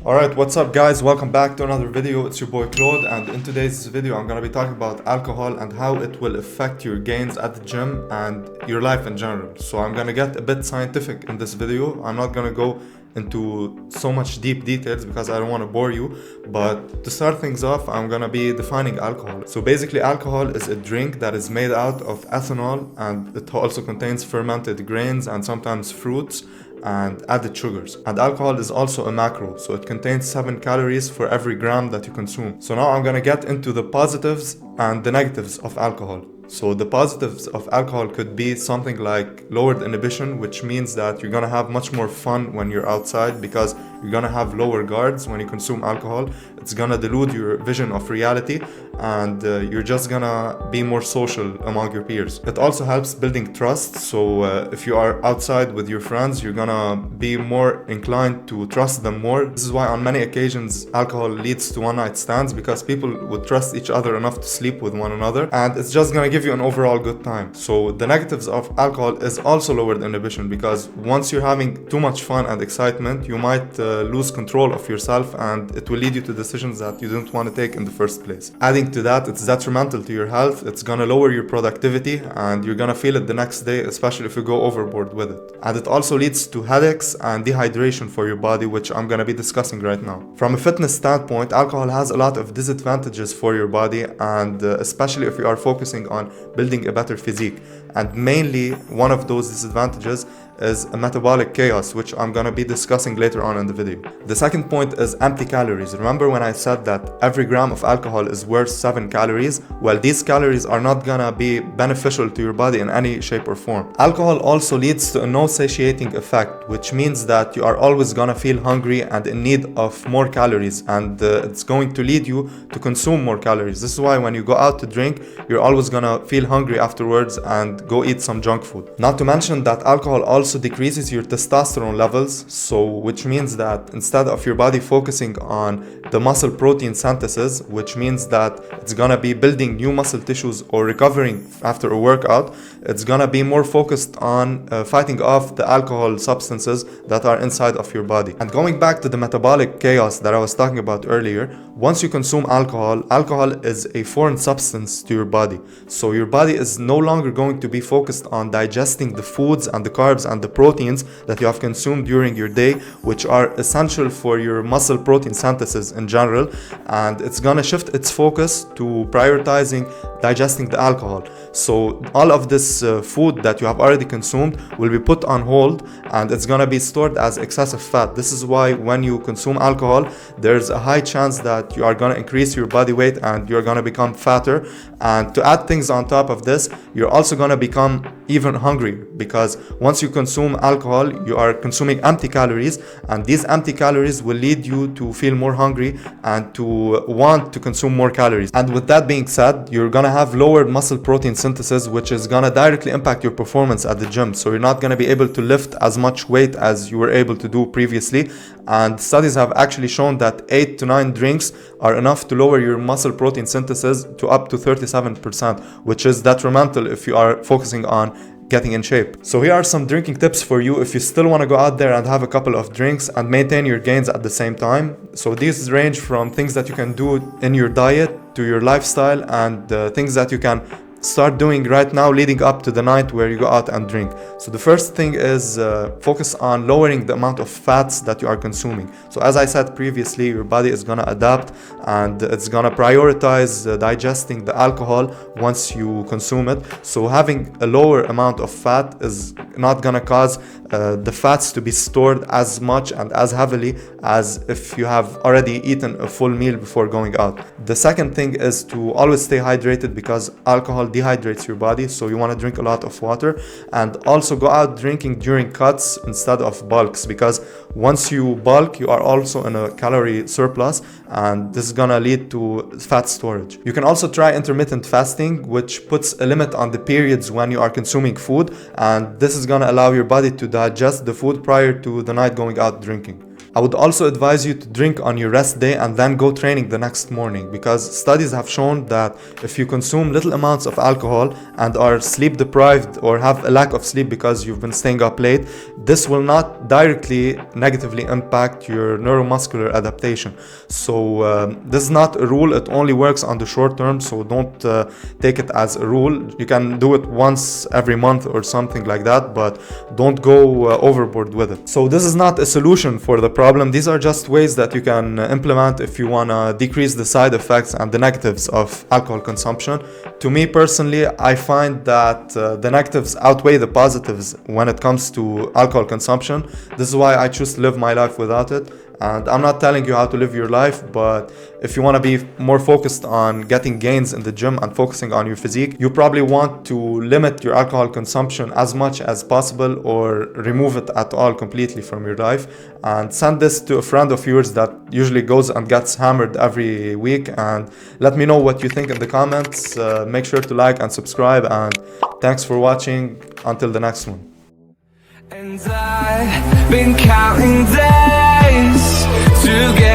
Alright, what's up guys? Welcome back to another video. It's your boy Claude, and in today's video I'm gonna be talking about alcohol and how it will affect your gains at the gym and your life in general. So I'm gonna get a bit scientific in this video. I'm not gonna go into so much deep details because I don't want to bore you, but to start things off I'm gonna be defining alcohol. So basically alcohol is a drink that is made out of ethanol, and it also contains fermented grains and sometimes fruits and added sugars. And alcohol is also a macro, so it contains 7 calories for every gram that you consume. So now I'm gonna get into the positives and the negatives of alcohol. So the positives of alcohol could be something like lowered inhibition, which means that you're gonna have much more fun when you're outside because you're gonna have lower guards when you consume alcohol. It's gonna dilute your vision of reality, and you're just gonna be more social among your peers. It also helps building trust. So if you are outside with your friends, you're gonna be more inclined to trust them more. This is why on many occasions alcohol leads to one night stands, because people would trust each other enough to sleep with one another, and it's just gonna give you an overall good time. So the negatives of alcohol is also lowered inhibition, because once you're having too much fun and excitement, you might lose control of yourself, and it will lead you to decisions that you didn't want to take in the first place. Adding to that, it's detrimental to your health. It's gonna lower your productivity and you're gonna feel it the next day, especially if you go overboard with it. And it also leads to headaches and dehydration for your body, which I'm gonna be discussing right now. From a fitness standpoint, alcohol has a lot of disadvantages for your body, and especially if you are focusing on building a better physique. And mainly one of those disadvantages is a metabolic chaos, which I'm gonna be discussing later on in the video. The second point is empty calories. Remember when I said that every gram of alcohol is worth 7 calories? Well, these calories are not gonna be beneficial to your body in any shape or form. Alcohol also leads to a no-satiating effect, which means that you are always gonna feel hungry and in need of more calories, and it's going to lead you to consume more calories. This is why when you go out to drink, you're always gonna feel hungry afterwards and go eat some junk food. Not to mention that alcohol also decreases your testosterone levels, so which means that instead of your body focusing on the muscle protein synthesis, which means that it's gonna be building new muscle tissues or recovering after a workout, it's gonna be more focused on fighting off the alcohol substances that are inside of your body. And going back to the metabolic chaos that I was talking about earlier, once you consume alcohol, alcohol is a foreign substance to your body. So your body is no longer going to be focused on digesting the foods and the carbs and the proteins that you have consumed during your day, which are essential for your muscle protein synthesis in general, and it's gonna shift its focus to prioritizing digesting the alcohol. So all of this food that you have already consumed will be put on hold, and it's gonna be stored as excessive fat. This is why when you consume alcohol, there's a high chance that you are gonna increase your body weight and you're gonna become fatter. And to add things on top of this, you're also gonna become even hungrier, because once you consume alcohol, you are consuming empty calories, and these empty calories will lead you to feel more hungry and to want to consume more calories. And with that being said, you're gonna have lowered muscle protein synthesis, which is gonna directly impact your performance at the gym. So you're not gonna be able to lift as much weight as you were able to do previously. And studies have actually shown that 8 to 9 drinks are enough to lower your muscle protein synthesis to up to 37%, which is detrimental if you are focusing on getting in shape. So here are some drinking tips for you if you still want to go out there and have a couple of drinks and maintain your gains at the same time. So these range from things that you can do in your diet to your lifestyle, and things that you can start doing right now leading up to the night where you go out and drink. So the first thing is focus on lowering the amount of fats that you are consuming. So as I said previously, your body is gonna adapt and it's gonna prioritize digesting the alcohol once you consume it. So having a lower amount of fat is not gonna cause the fats to be stored as much and as heavily as if you have already eaten a full meal before going out. The second thing is to always stay hydrated, because alcohol dehydrates your body, so you want to drink a lot of water, and also go out drinking during cuts instead of bulks, because once you bulk, you are also in a calorie surplus, and this is gonna lead to fat storage. You can also try intermittent fasting, which puts a limit on the periods when you are consuming food, and this is gonna allow your body to digest the food prior to the night going out drinking. I would also advise you to drink on your rest day and then go training the next morning, because studies have shown that if you consume little amounts of alcohol and are sleep deprived or have a lack of sleep because you've been staying up late, this will not directly negatively impact your neuromuscular adaptation. So this is not a rule, it only works on the short term, so don't take it as a rule. You can do it once every month or something like that, but don't go overboard with it. So this is not a solution for the problem. These are just ways that you can implement if you want to decrease the side effects and the negatives of alcohol consumption. To me personally, I find that the negatives outweigh the positives when it comes to alcohol consumption. This is why I choose to live my life without it. And I'm not telling you how to live your life, but if you want to be more focused on getting gains in the gym and focusing on your physique, you probably want to limit your alcohol consumption as much as possible or remove it at all completely from your life. And send this to a friend of yours that usually goes and gets hammered every week, and let me know what you think in the comments. Make sure to like and subscribe, and thanks for watching. Until the next one. And I've been counting days to get